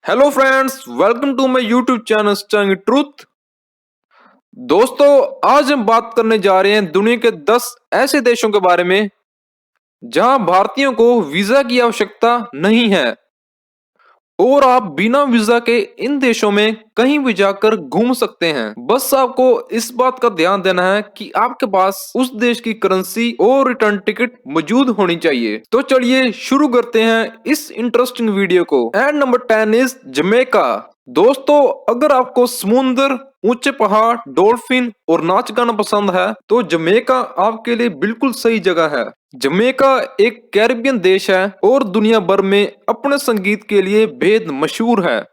Hello friends, welcome to my YouTube channel strong truth. दोस्तों, आज हम बात करने जा रहे हैं दुनिया के 10 ऐसे देशों के बारे में जहां भारतीयों को वीजा की आवश्यकता नहीं है और आप बिना वीजा के इन देशों में कहीं भी जाकर घूम सकते हैं। बस आपको इस बात का ध्यान देना है कि आपके पास उस देश की करेंसी और रिटर्न टिकट मौजूद होनी चाहिए। तो चलिए शुरू करते हैं इस इंटरेस्टिंग वीडियो को। And number 10 is Jamaica. दोस्तों, अगर आपको समुद्र, ऊंचे पहाड़, डॉल्फिन और नाच गाना पसंद है तो जमैका आपके लिए बिल्कुल सही जगह है। जमैका एक कैरिबियन देश है और दुनिया भर में अपने संगीत के लिए बेहद मशहूर है।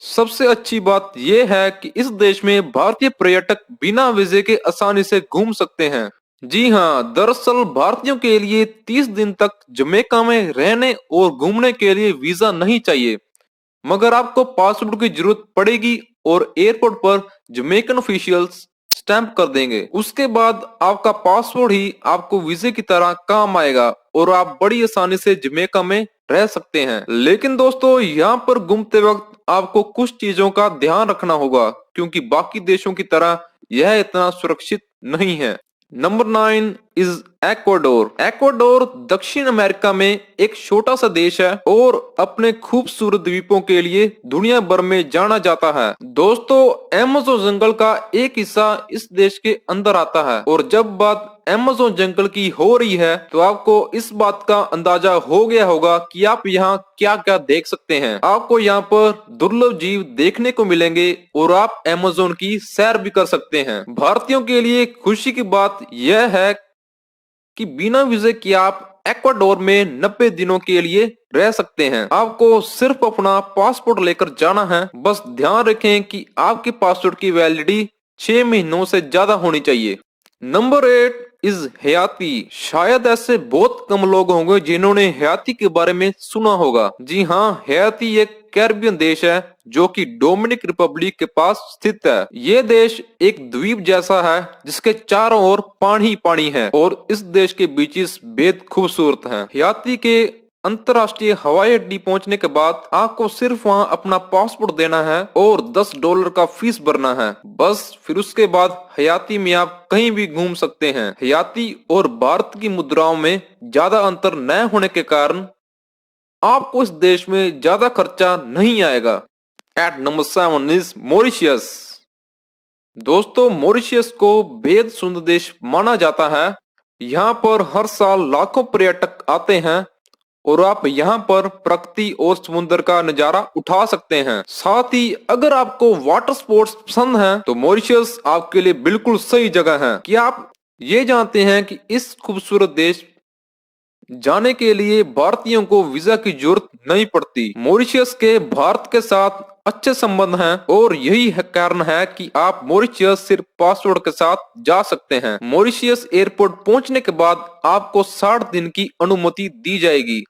सबसे अच्छी बात यह है कि इस देश में भारतीय पर्यटक बिना वीजे के आसानी से घूम सकते हैं। जी हाँ, दरअसल भारतीयों के लिए 30 दिन तक जमैका में रहने और घूमने के लिए वीजा नहीं चाहिए, मगर आपको पासपोर्ट की जरूरत पड़ेगी और एयरपोर्ट पर जमैकन ऑफिशियल्स स्टैंप कर देंगे। उसके बाद आपका पासपोर्ट ही आपको वीजे की तरह काम आएगा और आप बड़ी आसानी से जमैका में रह सकते हैं। लेकिन दोस्तों, यहाँ पर घूमते वक्त आपको कुछ चीजों का ध्यान रखना होगा, क्योंकि बाकी देशों की तरह यह इतना सुरक्षित नहीं है। Number 9 is Ecuador. एक्वाडोर दक्षिण अमेरिका में एक छोटा सा देश है और अपने खूबसूरत द्वीपों के लिए दुनिया भर में जाना जाता है। दोस्तों, अमेज़न जंगल का एक हिस्सा इस देश के अंदर आता है और जब बात अमेज़न जंगल की हो रही है तो आपको इस बात का अंदाजा हो गया होगा कि आप यहाँ क्या क्या देख सकते हैं। आपको यहाँ पर दुर्लभ जीव देखने को मिलेंगे और आप अमेज़न की सैर भी कर सकते हैं। भारतीयों के लिए खुशी की बात यह है कि बिना वीजे के आप एक्वाडोर में 90 दिनों के लिए रह सकते हैं। आपको सिर्फ अपना पासपोर्ट लेकर जाना है। बस ध्यान रखें कि आपके पासपोर्ट की वैलिडिटी 6 महीनों से ज्यादा होनी चाहिए। नंबर 8 इज हयाती। शायद ऐसे बहुत कम लोग होंगे जिन्होंने हयाती के बारे में सुना होगा। जी हाँ, हयाती एक कैरिबियन देश है जो कि डोमिनिक रिपब्लिक के पास स्थित है। ये देश एक द्वीप जैसा है जिसके चारों ओर पानी ही पानी है और इस देश के बीचेस बेहद खूबसूरत हैं। हयाती के अंतर्राष्ट्रीय हवाई अड्डे पहुंचने के बाद आपको सिर्फ वहां अपना पासपोर्ट देना है और $10 का फीस भरना है। बस फिर उसके बाद हयाती में आप कहीं भी घूम सकते हैं। हयाती और भारत की मुद्राओं में ज्यादा अंतर न होने के कारण आपको इस देश में ज्यादा खर्चा नहीं आएगा। At number 7 is Mauritius. दोस्तों, मॉरिशियस को बेहद सुंदर देश माना जाता है। यहाँ पर हर साल लाखों पर्यटक आते हैं और आप यहाँ पर प्रकृति और समुद्र का नजारा उठा सकते हैं। साथ ही अगर आपको वाटर स्पोर्ट्स पसंद हैं तो मॉरिशस आपके लिए बिल्कुल सही जगह है। क्या आप ये जानते हैं कि इस खूबसूरत देश जाने के लिए भारतीयों को वीजा की जरूरत नहीं पड़ती। मॉरिशस के भारत के साथ अच्छे संबंध हैं और यही कारण है कि आप मॉरिशस सिर्फ पासपोर्ट के साथ जा सकते हैं। मॉरिशस एयरपोर्ट पहुंचने के बाद आपको 60 दिन की अनुमति दी जाएगी।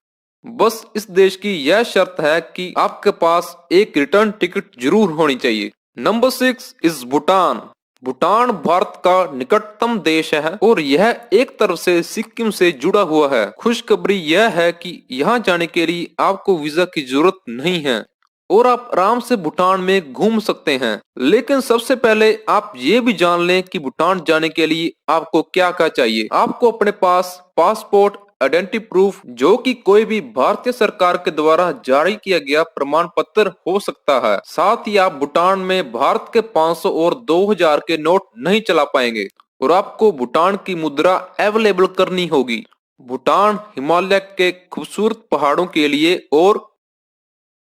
बस इस देश की यह शर्त है कि आपके पास एक रिटर्न टिकट जरूर होनी चाहिए। Number 6 is Bhutan. भूटान भारत का निकटतम देश है और यह एक तरफ से सिक्किम से जुड़ा हुआ है। खुशखबरी यह है कि यहाँ जाने के लिए आपको वीजा की जरूरत नहीं है और आप आराम से भूटान में घूम सकते हैं। लेकिन सबसे पहले आप ये भी जान लें कि भूटान जाने के लिए आपको क्या क्या चाहिए। आपको अपने पास पासपोर्ट, आइडेंटिटी प्रूफ जो कि कोई भी भारतीय सरकार के द्वारा जारी किया गया प्रमाण पत्र हो सकता है। साथ ही आप भूटान में भारत के 500 और 2000 के नोट नहीं चला पाएंगे और आपको भूटान की मुद्रा अवेलेबल करनी होगी। भूटान हिमालय के खूबसूरत पहाड़ों के लिए और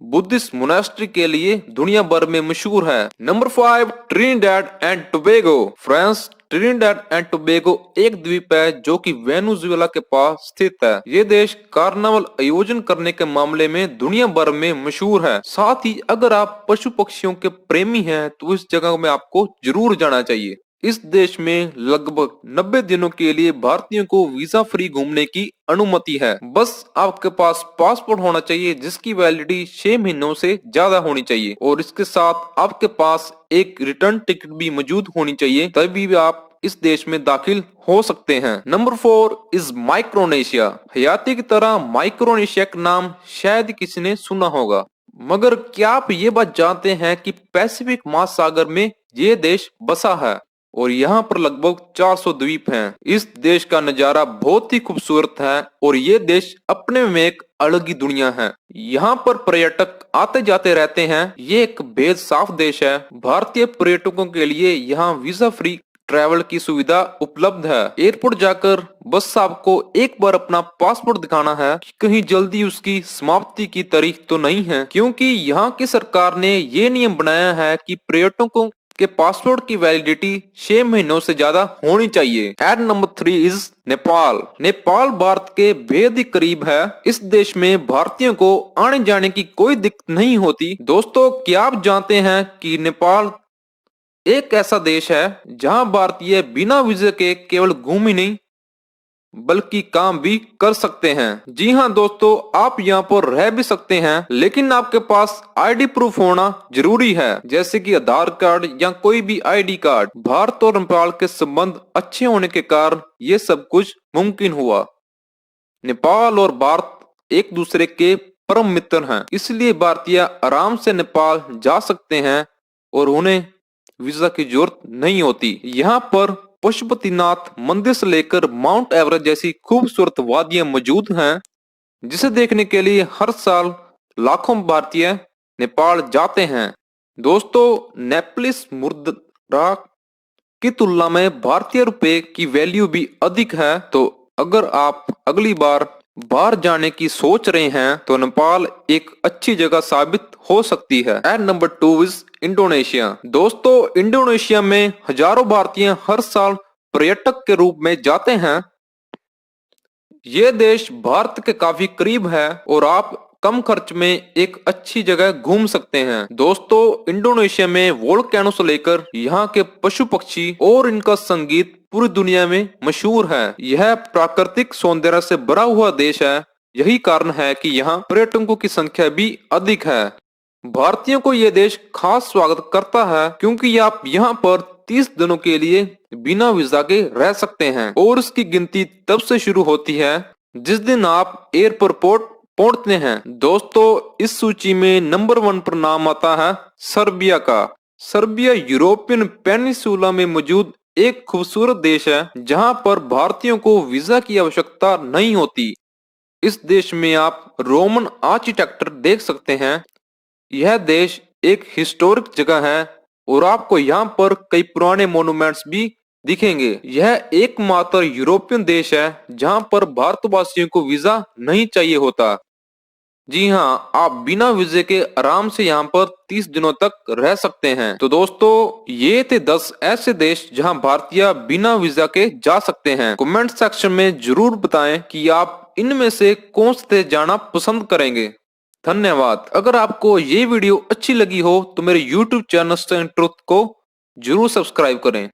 बुद्धिस्ट मोनास्ट्री के लिए दुनिया भर में मशहूर है। Number 5 Trinidad and Tobago. France Trinidad and Tobago एक द्वीप है जो कि वेनेजुएला के पास स्थित है। ये देश कार्निवल आयोजन करने के मामले में दुनिया भर में मशहूर है। साथ ही अगर आप पशु पक्षियों के प्रेमी हैं तो इस जगह में आपको जरूर जाना चाहिए। इस देश में लगभग 90 दिनों के लिए भारतीयों को वीजा फ्री घूमने की अनुमति है। बस आपके पास पासपोर्ट होना चाहिए जिसकी वैलिडिटी 6 महीनों से ज्यादा होनी चाहिए और इसके साथ आपके पास एक रिटर्न टिकट भी मौजूद होनी चाहिए, तभी भी आप इस देश में दाखिल हो सकते हैं। Number 4 is Micronesia. हयाती की तरह माइक्रोनेशिया का नाम शायद किसी ने सुना होगा। मगर क्या आप ये बात जानते हैं कि पैसिफिक महासागर में ये देश बसा है और यहाँ पर लगभग 400 द्वीप हैं। इस देश का नजारा बहुत ही खूबसूरत है और ये देश अपने में एक अलग ही दुनिया है। यहाँ पर पर्यटक आते जाते रहते हैं। ये एक बेहद साफ देश है। भारतीय पर्यटकों के लिए यहाँ वीजा फ्री ट्रैवल की सुविधा उपलब्ध है। एयरपोर्ट जाकर बस आपको एक बार अपना पासपोर्ट दिखाना है कि कहीं जल्दी उसकी समाप्ति की तारीख तो नहीं है, क्योंकि यहाँ की सरकार ने ये नियम बनाया है कि पर्यटकों के पासपोर्ट की वैलिडिटी 6 महीनों से ज्यादा होनी चाहिए। At number 3 is Nepal. Nepal Bharat के बेहद ही करीब है। इस देश में भारतीयों को आने जाने की कोई दिक्कत नहीं होती। दोस्तों, क्या आप जानते हैं कि नेपाल एक ऐसा देश है जहां भारतीय बिना वीजे के केवल घूम ही नहीं बल्कि काम भी कर सकते हैं। जी हाँ दोस्तों, आप यहाँ पर रह भी सकते हैं, लेकिन आपके पास आईडी प्रूफ होना जरूरी है, जैसे कि आधार कार्ड या कोई भी आईडी कार्ड। भारत और नेपाल के संबंध अच्छे होने के कारण ये सब कुछ मुमकिन हुआ। नेपाल और भारत एक दूसरे के परम मित्र हैं, इसलिए भारतीय आराम से नेपाल जा सकते हैं और उन्हें वीजा की जरूरत नहीं होती। यहाँ पर पशुपतिनाथ मंदिर से लेकर माउंट एवरेस्ट जैसी खूबसूरत वादियां मौजूद हैं, जिसे देखने के लिए हर साल लाखों भारतीय नेपाल जाते हैं। दोस्तों, नेपलिस मुद्रा की तुलना में भारतीय रुपए की वैल्यू भी अधिक है, तो अगर आप अगली बार बाहर जाने की सोच रहे हैं तो नेपाल एक अच्छी जगह साबित हो सकती है। And number 2 is Indonesia. दोस्तों, इंडोनेशिया में हजारों भारतीय हर साल पर्यटक के रूप में जाते हैं। ये देश भारत के काफी करीब है और आप कम खर्च में एक अच्छी जगह घूम सकते हैं। दोस्तों, इंडोनेशिया में वोल्केनो से लेकर यहाँ के पशु पक्षी और इनका संगीत पूरी दुनिया में मशहूर है। यह प्राकृतिक सौंदर्य से भरा हुआ देश है। यही कारण है कि यहाँ पर्यटकों की संख्या भी अधिक है। भारतीयों को यह देश खास स्वागत करता है, क्योंकि आप यहाँ पर 30 दिनों के लिए बिना वीजा के रह सकते हैं और इसकी गिनती तब से शुरू होती है जिस दिन आप एयरपोर्ट पहुंचते हैं। दोस्तों, इस सूची में नंबर 1 पर नाम आता है सर्बिया का। सर्बिया यूरोपियन पेनिनसुला में मौजूद एक खूबसूरत देश है, जहां पर भारतीयों को वीजा की आवश्यकता नहीं होती। इस देश में आप रोमन आर्किटेक्चर देख सकते हैं। यह देश एक हिस्टोरिक जगह है और आपको यहाँ पर कई पुराने मोन्यूमेंट्स भी दिखेंगे। यह एकमात्र यूरोपियन देश है जहाँ पर भारतवासियों को वीजा नहीं चाहिए होता। जी हाँ, आप बिना वीजे के आराम से यहाँ पर 30 दिनों तक रह सकते हैं। तो दोस्तों, ये थे 10 ऐसे देश जहाँ भारतीय बिना वीजा के जा सकते हैं। कमेंट सेक्शन में जरूर बताएं कि आप इनमें से कौन से जाना पसंद करेंगे। धन्यवाद। अगर आपको ये वीडियो अच्छी लगी हो तो मेरे YouTube चैनल स्टैंग ट्रुथ को जरूर सब्सक्राइब करें।